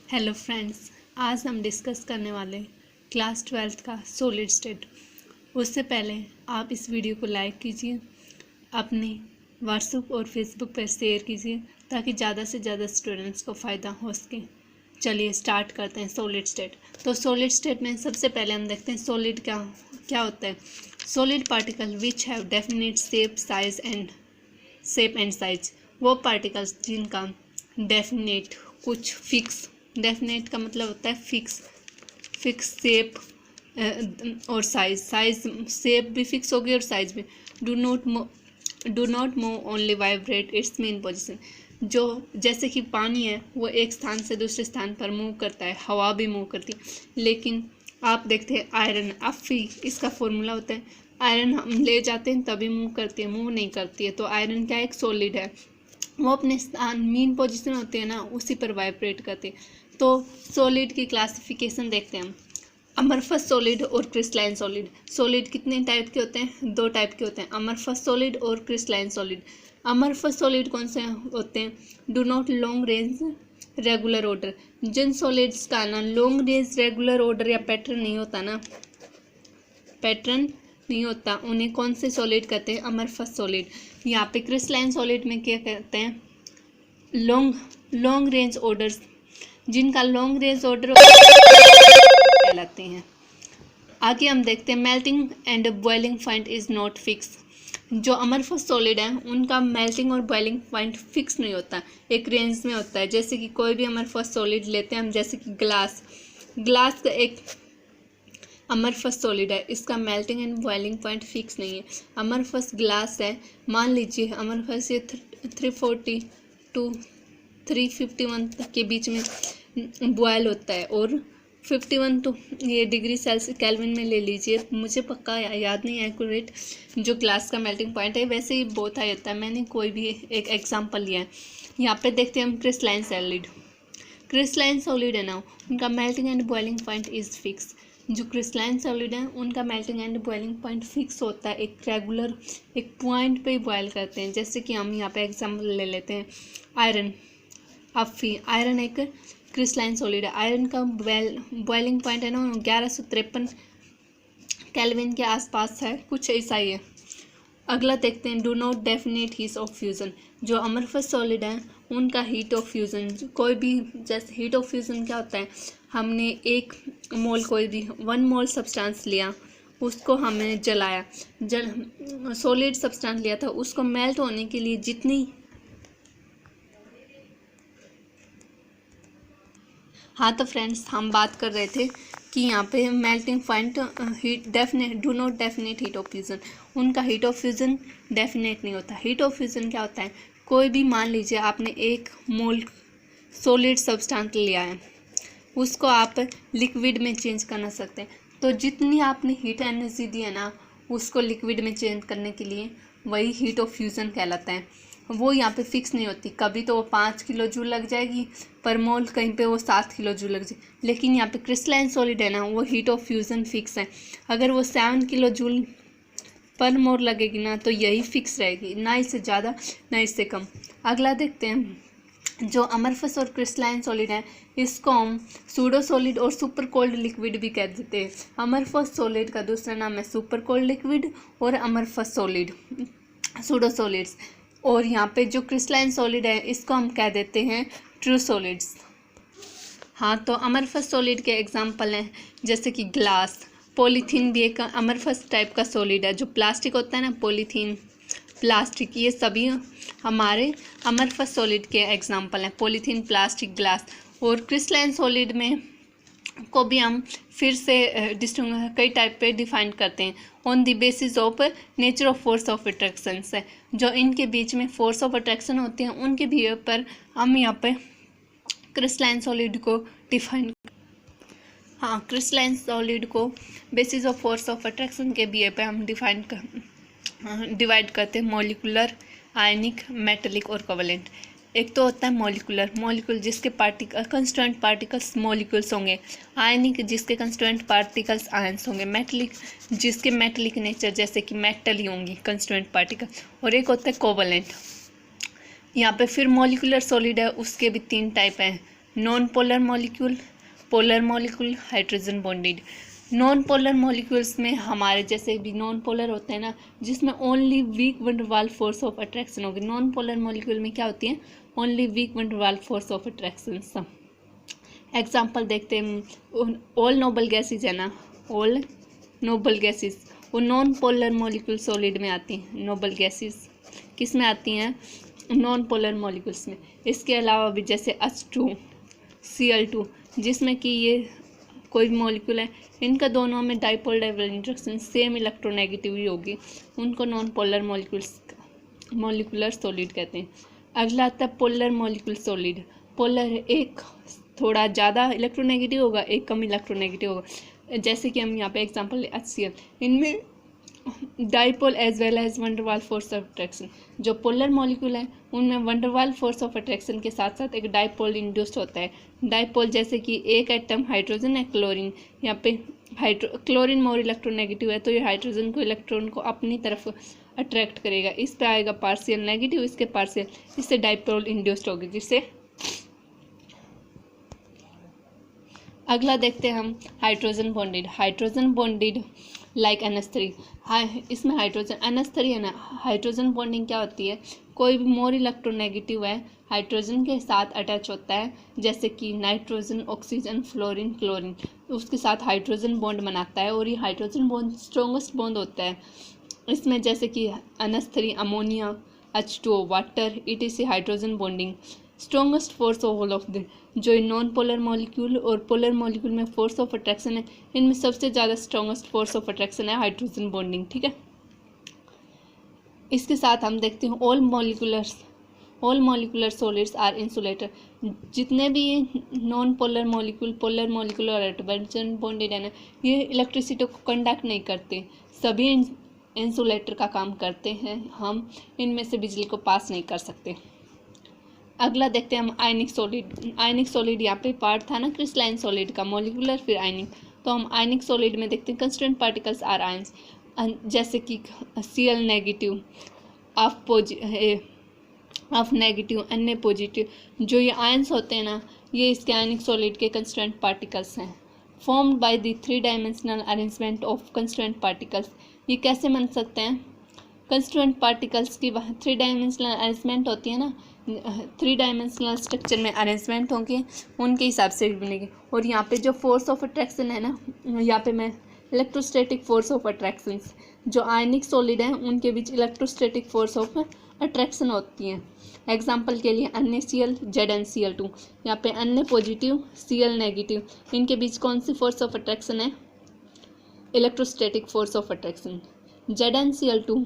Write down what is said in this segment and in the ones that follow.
Hello friends, आज हम discuss करने वाले क्लास 12th का सॉलिड स्टेट। उससे पहले आप इस वीडियो को लाइक कीजिए, अपने व्हाट्सएप और फेसबुक पर शेयर कीजिए ताकि ज़्यादा से ज़्यादा स्टूडेंट्स को फ़ायदा हो सके। चलिए स्टार्ट करते हैं सॉलिड स्टेट। तो सॉलिड स्टेट में सबसे पहले हम देखते हैं सॉलिड क्या क्या होता है। Solid particle which have definite shape and size, वो पार्टिकल्स जिनका डेफिनेट कुछ फिक्स, डेफिनेट का मतलब होता है फिक्स शेप और साइज शेप भी फिक्स होगी और साइज भी। Do not move only vibrate it's main position, जो जैसे कि पानी है वो एक स्थान से दूसरे स्थान पर मूव करता है, हवा भी मूव करती है। लेकिन आप देखते हैं आयरन अफी, इसका फॉर्मूला होता है आयरन हम ले जाते हैं तभी मूव करती है, मूव नहीं करती है। तो आयरन क्या एक सॉलिड है, वो अपने स्थान मेन पोजीशन होते हैं ना, उसी पर वाइब्रेट करते हैं। तो सॉलिड की क्लासिफिकेशन देखते हैं हम। अमरफस सॉलिड और क्रिस्टलाइन सॉलिड। सॉलिड कितने टाइप के होते हैं? दो टाइप के होते हैं, अमरफस सॉलिड और क्रिस्टलाइन सॉलिड। अमरफस सॉलिड कौन से होते हैं? Do not long range regular order, जिन सॉलिड्स का ना लॉन्ग रेंज रेगुलर ऑर्डर या पैटर्न नहीं होता ना, पैटर्न नहीं होता, उन्हें कौन से सॉलिड कहते हैं? Amorphous solid. यहाँ पे क्रिस्टलाइन सॉलिड में क्या कहते हैं? लॉन्ग रेंज ऑर्डर्स, जिनका लॉन्ग रेंज ऑर्डर कहलाते हैं। आगे हम देखते हैं melting and boiling point is not fix. जो अमरफस सॉलिड है उनका मेल्टिंग और बॉइलिंग पॉइंट फिक्स नहीं होता, एक रेंज में होता है। जैसे कि कोई भी अमरफस सॉलिड लेते हैं हम, जैसे कि ग्लास का एक अमरफस सॉलिड है, इसका melting and boiling point fix नहीं है। अमरफस ग्लास है, मान लीजिए अमरफस ये 340 टू 351 के बीच में बॉयल होता है, और 51 तो ये डिग्री सेल्सियस केल्विन में ले लीजिए, मुझे पक्का याद नहीं है एक्यूरेट जो ग्लास का मेल्टिंग पॉइंट है, वैसे ही बहुत हाई होता है। मैंने कोई भी एक एग्जांपल लिया है। यहाँ पे देखते हैं हम क्रिस्टलाइन सॉलिड है ना, उनका melting and boiling point is fix. जो क्रिस्टलाइन सॉलिड है उनका melting and boiling point fix होता है, एक रेगुलर एक पॉइंट पे बॉयल करते हैं। जैसे कि हम यहाँ पे एग्जांपल ले लेते हैं आयरन आयरन एक क्रिस्टलाइन सॉलिड है, आयरन का बॉइलिंग पॉइंट है ना 1153 केल्विन के आसपास है, कुछ ऐसा ही है। अगला देखते हैं do not definite heat of fusion. जो अमरफस सॉलिड है उनका हीट ऑफ फ्यूज़न, कोई भी, जैसे हीट ऑफ फ्यूज़न क्या होता है, हमने 1 मोल कोई भी 1 मोल सब्सटेंस लिया, उसको हमने जलाया, सॉलिड सब्सटेंस लिया था, उसको मेल्ट होने के लिए जितनी, हाँ तो फ्रेंड्स हम बात कर रहे थे कि यहाँ पे melting point heat definite, do not definite heat of fusion, उनका हीट ऑफ फ्यूज़न डेफिनेट नहीं होता। हीट ऑफ फ्यूज़न क्या होता है, कोई भी मान लीजिए आपने 1 मोल सॉलिड सब्सटेंस लिया है, उसको आप लिक्विड में चेंज करना सकते हैं। तो जितनी आपने हीट एनर्जी दी है ना उसको लिक्विड में चेंज करने के लिए, वही हीट ऑफ फ्यूज़न कहलाता है। वो यहाँ पे फिक्स नहीं होती, कभी तो वो 5 किलो जूल लग जाएगी पर मोल, कहीं पे वो 7 किलो जूल लग जाएगी। लेकिन यहाँ पे क्रिस्टलाइन सॉलिड है ना, वो हीट ऑफ फ्यूज़न फिक्स है, अगर वो 7 किलो जूल पर मोल लगेगी ना तो यही फिक्स रहेगी, ना इससे ज़्यादा ना इससे कम। अगला देखते हैं, जो अमरफस और क्रिस्टलाइन सॉलिड है इसको हम सूडो सॉलिड और सुपर कोल्ड लिक्विड भी कह देते हैं। अमरफस सॉलिड का दूसरा नाम है सुपर कोल्ड लिक्विड और अमरफस सॉलिड सूडो सॉलिड्स। और यहाँ पे जो क्रिस्टलाइन सॉलिड है इसको हम कह देते हैं ट्रू सॉलिड्स। हाँ तो अमरफस सॉलिड के एग्जांपल हैं जैसे कि ग्लास, पॉलीथीन भी एक अमरफस टाइप का सॉलिड है। जो प्लास्टिक होता है ना, पॉलीथीन, प्लास्टिक, ये सभी हमारे अमरफस सॉलिड के एग्जांपल हैं, पॉलीथीन, प्लास्टिक, ग्लास। और क्रिस्टलाइन सॉलिड में को भी हम फिर से कई टाइप पे डिफाइन करते हैं on the basis of nature of force of attraction से। जो इनके बीच में फोर्स ऑफ अट्रैक्शन होते हैं उनके बिहेवियर पर हम यहाँ पे क्रिस्टलाइन सॉलिड को डिफाइन, हाँ क्रिस्टलाइन सॉलिड को basis of force of attraction के बिहेवियर पे हम डिवाइड करते हैं मॉलिकुलर, आयनिक, मेटेलिक और कोवेलेंट। एक तो होता है मॉलिक्यूल जिसके कंस्टिट्यूएंट पार्टिकल्स मॉलिक्यूल्स होंगे, आयनिक जिसके कंस्टिट्यूएंट पार्टिकल्स आयंस होंगे, मेटेलिक जिसके मेटेलिक नेचर जैसे कि मेटल ही होंगी कंस्टिट्यूएंट पार्टिकल, और एक होता है कोवेलेंट। यहाँ पे फिर मॉलिकुलर सॉलिड है, उसके भी 3 टाइप हैं, non polar molecule, polar molecule, hydrogen bonded. Non polar molecules में हमारे जैसे भी नॉन पोलर होते हैं ना, जिसमें only weak van der Waals force of attraction होगी। नॉन पोलर मॉलिक्यूल में क्या होती है? Only weak van der Waals force of attraction. Example देखते हैं, ऑल नोबल गैसेज है ना, ऑल नोबल गैसेज वो नॉन पोलर मॉलिक्यूल सॉलिड में आती हैं। नोबल गैसेज किस में आती हैं? नॉन पोलर मॉलिक्यूल्स में। इसके अलावा भी जैसे H2, Cl2, जिसमें कि ये कोई भी मॉलिक्यूल है, इनका दोनों में dipole dipole interaction same electronegative ही होगी, उनको नॉन पोलर मॉलिक्यूलर सॉलिड कहते हैं। अगला आता है पोलर मॉलिक्यूल सॉलिड। पोलर एक थोड़ा ज़्यादा इलेक्ट्रोनेगेटिव होगा, एक कम इलेक्ट्रोनेगेटिव होगा। जैसे कि हम यहाँ पे एग्जांपल ले HCl, इनमें dipole as well as van der Waals force of attraction. जो पोलर मॉलिक्यूल है उनमें वंडरवाल फोर्स ऑफ अट्रैक्शन के साथ साथ एक डाइपोल इंड्यूस्ड होता है। डाइपोल जैसे कि एक एटम हाइड्रोजन है, क्लोरीन, यहाँ पे क्लोरीन मोर इलेक्ट्रोनेगेटिव है, तो ये हाइड्रोजन को इलेक्ट्रॉन को अपनी तरफ अट्रैक्ट करेगा। इस पे आएगा पार्शियल नेगेटिव, इसके पार्शियल, इससे डाइपोल इंड्यूस्ड होगी, जिससे अगला देखते हैं हम hydrogen bonded. Hydrogen bonded like NH3, इसमें हाइड्रोजन NH3 है ना, हाइड्रोजन बॉन्डिंग क्या होती है? कोई भी मोर इलेक्ट्रोनेगेटिव है हाइड्रोजन के साथ अटैच होता है, जैसे कि नाइट्रोजन, ऑक्सीजन, फ्लोरीन, क्लोरीन, उसके साथ हाइड्रोजन बॉन्ड बनाता है और ये हाइड्रोजन बॉन्ड स्ट्रॉन्गेस्ट बॉन्ड होता है। इसमें जैसे कि NH3, ammonia, H2O, water, ETC hydrogen bonding. Strongest force of all of the, जो नॉन पोलर मॉलिक्यूल और पोलर मॉलिक्यूल में फोर्स ऑफ अट्रैक्शन है, इनमें सबसे ज़्यादा स्ट्रॉन्गेस्ट फोर्स ऑफ अट्रैक्शन है हाइड्रोजन बॉन्डिंग, ठीक है। इसके साथ हम देखते हैं all molecular solids are insulator. जितने भी non polar molecule, polar molecule और हाइड्रोजन बॉन्डेड है ना, ये इलेक्ट्रिसिटी को कंडक्ट नहीं करते, सभी इंसुलेटर का काम करते हैं। हम इनमें से बिजली को पास नहीं कर सकते। अगला देखते हैं हम आयनिक सॉलिड। आयनिक सॉलिड यहाँ पे पार्ट था ना क्रिस्टलाइन सॉलिड का, मॉलिकुलर फिर आयनिक। तो हम आयनिक सॉलिड में देखते हैं कंस्टिट्यूएंट पार्टिकल्स आर आयंस, जैसे कि Cl नेगेटिव, ऑफ नेगेटिव, अन्य पॉजिटिव। जो ये आयंस होते हैं ना, ये इसके आयनिक सॉलिड के कंस्टिट्यूएंट पार्टिकल्स हैं। Formed by the 3 dimensional arrangement of constituent particles. ये कैसे बन सकते हैं? कंस्टिट्यूएंट पार्टिकल्स की 3 डायमेंशनल अरेंजमेंट होती है ना, 3 डायमेंशनल स्ट्रक्चर में अरेंजमेंट होंगे, उनके हिसाब से बनेगी। और यहाँ पे जो फोर्स ऑफ अट्रैक्शन है ना, यहाँ पे मैं इलेक्ट्रोस्टैटिक फोर्स ऑफ अट्रैक्शन, जो आयनिक सॉलिड हैं उनके बीच इलेक्ट्रोस्टैटिक फोर्स ऑफ अट्रैक्शन होती हैं। एग्जाम्पल के लिए NaCl, ZnCl2, यहाँ पे N पॉजिटिव, Cl नेगेटिव, इनके बीच कौन सी फोर्स ऑफ अट्रैक्शन है? Electrostatic force of attraction. ZnCl2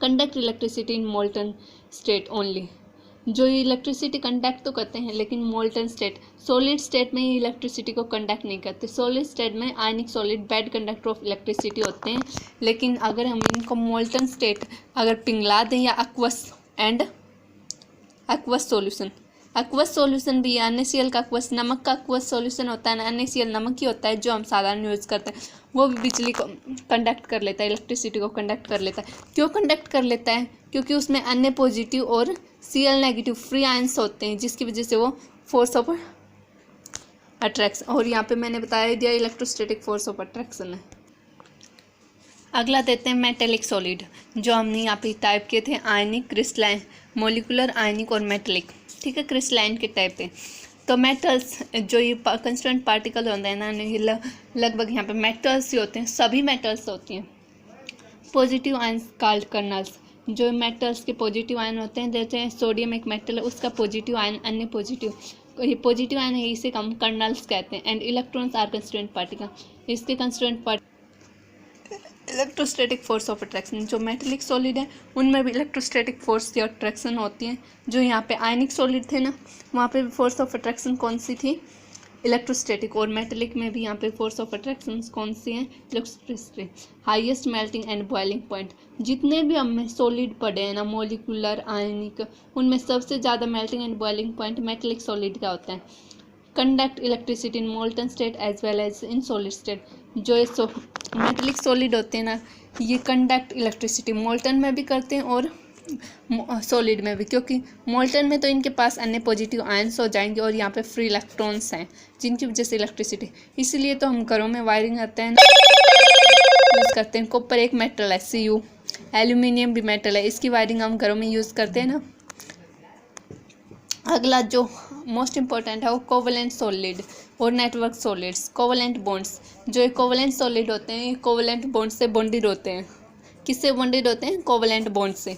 conduct electricity in molten state only. जो ये इलेक्ट्रिसिटी कंडक्ट तो करते हैं, लेकिन मोल्टन स्टेट, सॉलिड स्टेट में ये इलेक्ट्रिसिटी को कंडक्ट नहीं करते। सॉलिड स्टेट में आयनिक solid bad conductor of electricity होते हैं, लेकिन अगर हम इनको मोल्टन स्टेट अगर पिघला दें या एक्वस सॉल्यूशन भी, NaCl का एक्वस, नमक का एक्वस सॉल्यूशन होता है ना, NaCl नमक ही होता है जो हम साधारण यूज़ करते हैं, वो भी बिजली को कंडक्ट कर लेता है, इलेक्ट्रिसिटी को कंडक्ट कर लेता है। क्यों कंडक्ट कर लेता है? क्योंकि उसमें Na पॉजिटिव और Cl नेगेटिव फ्री आयंस होते हैं, जिसकी वजह से वो फोर्स ऑफ अट्रैक्शन, और यहाँ पे मैंने बताया दिया इलेक्ट्रोस्टैटिक फोर्स ऑफ अट्रैक्शन है। अगला देते हैं मेटेलिक सॉलिड, जो हमने यहाँ पे टाइप किए थे आयनिक, क्रिस्टलाइन, मॉलिकुलर, आयनिक और मेटेलिक, ठीक है। क्रिस्टलाइन के टाइप पे तो मेटल्स, जो ये कंस्टिट्यूएंट पार्टिकल होते हैं ना, ये लगभग यहाँ पे मेटल्स ही होते हैं, सभी मेटल्स होती हैं। पॉजिटिव आयंस कॉल्ड कर्नल्स, जो मेटल्स के पॉजिटिव आयन होते हैं, जैसे सोडियम एक मेटल है, उसका पॉजिटिव आयन अन्य पॉजिटिव, ये पॉजिटिव आयन है, इसे हम कर्नल्स कहते हैं। And electrons are constituent particle, इसके constituent electrostatic force of attraction. जो मेटेलिक सॉलिड है उनमें भी इलेक्ट्रोस्टैटिक फोर्स की अट्रैक्शन होती है। जो यहाँ पे आयनिक सॉलिड थे ना, वहाँ पे फोर्स ऑफ अट्रैक्शन कौन सी थी? इलेक्ट्रोस्टैटिक। और मेटेलिक में भी यहाँ पे फोर्स ऑफ अट्रैक्शन कौन सी हैं? Electrostatic. Highest melting and boiling point, जितने भी हमें सॉलिड पड़े हैं ना, मॉलिकुलर, आयनिक, उनमें सबसे ज़्यादा melting and boiling point metallic solid का होता है। Conduct electricity in molten state as well as in solid state. जो ये मेटेलिक सॉलिड होते हैं ना, ये कंडक्ट इलेक्ट्रिसिटी मोल्टन में भी करते हैं और सॉलिड में भी, क्योंकि मोल्टन में तो इनके पास अन्य पॉजिटिव आयंस हो जाएंगे और यहाँ पे फ्री इलेक्ट्रॉन्स हैं जिनकी वजह से इलेक्ट्रिसिटी, इसलिए तो हम घरों में वायरिंग करते हैं यूज़ करते हैं। कॉपर एक मेटल है Cu, एल्यूमिनियम भी मेटल है, इसकी वायरिंग हम घरों में यूज़ करते हैं ना। अगला जो मोस्ट इम्पॉर्टेंट है वो कोवलेंट सॉलिड और नेटवर्क सॉलिड्स। कोवलेंट बॉन्ड्स, जो कोवलेंट सॉलिड होते हैं कोवलेंट बॉन्ड से बॉन्डेड होते हैं। किससे बॉन्डेड होते हैं? कोवलेंट बॉन्ड से।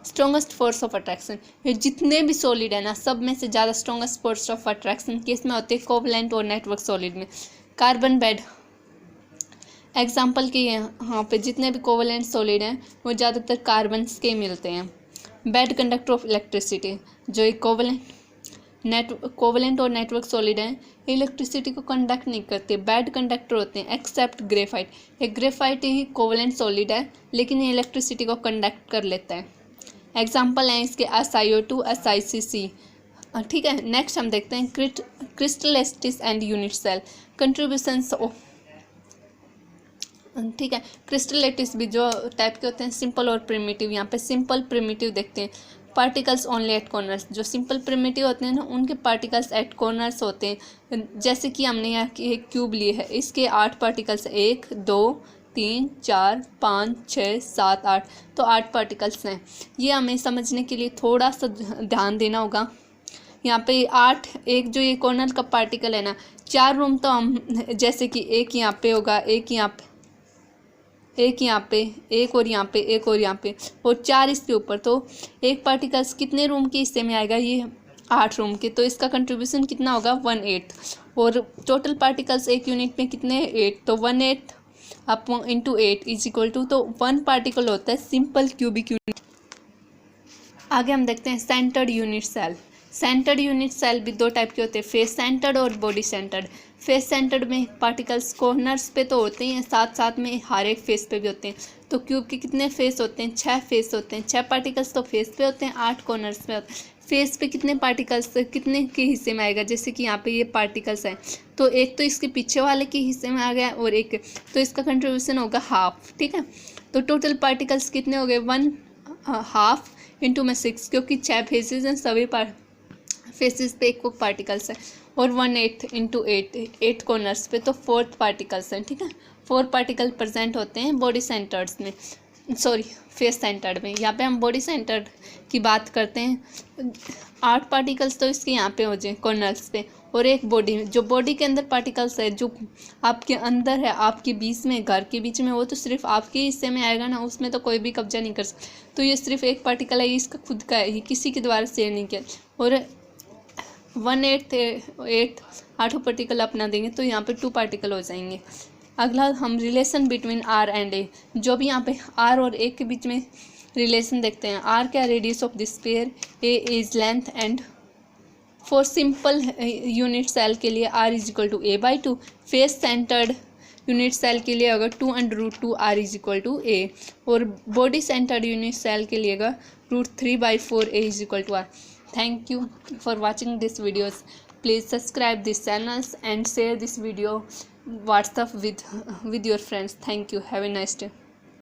स्ट्रॉन्गेस्ट फोर्स ऑफ अट्रैक्शन, ये जितने भी सॉलिड है ना सब में से ज़्यादा स्ट्रॉन्गेस्ट फोर्स ऑफ अट्रैक्शन किस में होती है? कोवलेंट और नेटवर्क सॉलिड में। कार्बन बेड एग्जाम्पल के यहाँ पे जितने भी कोवलेंट सॉलिड हैं वो ज़्यादातर कार्बन्स के मिलते हैं। बेड कंडक्टर ऑफ इलेक्ट्रिसिटी, जो एक कोवलेंट और नेटवर्क सॉलिड हैं इलेक्ट्रिसिटी को कंडक्ट नहीं करते, बैड कंडक्टर होते हैं एक्सेप्ट ग्रेफाइट। एक ग्रेफाइट ही कोवलेंट सॉलिड है लेकिन ये इलेक्ट्रिसिटी को कंडक्ट कर लेता है। एग्जाम्पल हैं इसके SiO2, SiCC। ठीक है, नेक्स्ट हम देखते हैं crystallites and unit cell contributions of. ठीक है, क्रिस्टलिटिस भी जो टाइप के होते हैं सिंपल और प्रिमिटिव। यहाँ पे सिंपल प्रिमिटिव देखते हैं। पार्टिकल्स ओनली एट कॉर्नर्स, जो सिंपल प्रिमिटिव होते हैं ना उनके पार्टिकल्स एट कॉर्नर्स होते हैं। जैसे कि हमने यहाँ की एक क्यूब ली है, इसके 8 पार्टिकल्स, 1 2 3 4 5 6 7 8, तो 8 पार्टिकल्स हैं। ये हमें समझने के लिए थोड़ा सा ध्यान देना होगा। यहाँ पे 8, एक जो ये कॉर्नर का पार्टिकल है ना, 4 रूम तो हम जैसे कि एक यहाँ पे होगा, एक यहाँ पे, एक यहाँ पे, एक और यहाँ पे, एक और यहाँ पे, और 4 इसके ऊपर, तो एक पार्टिकल्स कितने रूम के हिस्से में आएगा? ये 8 रूम के, तो इसका कंट्रीब्यूशन कितना होगा? 1/8। और टोटल पार्टिकल्स एक यूनिट में कितने? 8, तो 1/8 up into 8 is equal to, तो 1 पार्टिकल होता है सिंपल क्यूबिक यूनिट। आगे हम देखते हैं centred unit cell. Centred unit cell भी 2 टाइप के होते हैं, फेस सेंटर्ड और बॉडी सेंटर्ड। फेस सेंटर्ड में पार्टिकल्स कॉर्नर्स पे तो होते हैं, साथ साथ में हर एक फेस पे भी होते हैं। तो क्यूब के कितने फेस होते हैं? 6 फेस होते हैं। 6 पार्टिकल्स तो फेस पे होते हैं, 8 कॉर्नर्स पे होते हैं। फेस पे कितने पार्टिकल्स कितने के हिस्से में आएगा? जैसे कि यहाँ पे ये पार्टिकल्स हैं, तो एक तो इसके पीछे वाले के हिस्से में आ गया और एक, तो इसका कंट्रीब्यूशन होगा हाफ। ठीक है, तो टोटल पार्टिकल्स कितने हो गए? 1/2 इंटू में 6, क्योंकि 6 फेसेस हैं, सभी फेसेस पे एक पार्टिकल्स है, और 1/8 इंटू 8 कॉर्नर्स पे, तो 4 पार्टिकल्स हैं। ठीक है, 4 पार्टिकल प्रेजेंट होते हैं बॉडी सेंटर्स में, सॉरी फेस सेंटर्ड में। यहाँ पे हम बॉडी सेंटर्ड की बात करते हैं। 8 पार्टिकल्स तो इसके यहाँ पे हो जाए कॉर्नर्स पे, और एक बॉडी में, जो बॉडी के अंदर पार्टिकल्स है जो आपके अंदर है, आपके बीच में, घर के बीच में, वो तो सिर्फ आपके हिस्से में आएगा ना, उसमें तो कोई भी कब्जा नहीं कर सकता। तो ये सिर्फ एक पार्टिकल है, इसका खुद का है, ये किसी के द्वारा शेयर नहीं किया। और 1/8 8 पार्टिकल अपना देंगे तो यहाँ पे 2 पार्टिकल हो जाएंगे। अगला हम relation between R and A, जो भी यहाँ पे R और A के बीच में रिलेशन देखते हैं। R क्या? Radius of this pair, A is length, and for simple unit cell के लिए R is equal to A/2। Face centred unit cell के लिए अगर 2√2 R is equal to A, और बॉडी सेंटर्ड यूनिट सेल के लिए अगर √3/4 A is equal to R। Thank you for watching these videos. Please subscribe these channels and share this video WhatsApp with your friends. Thank you. Have a nice day.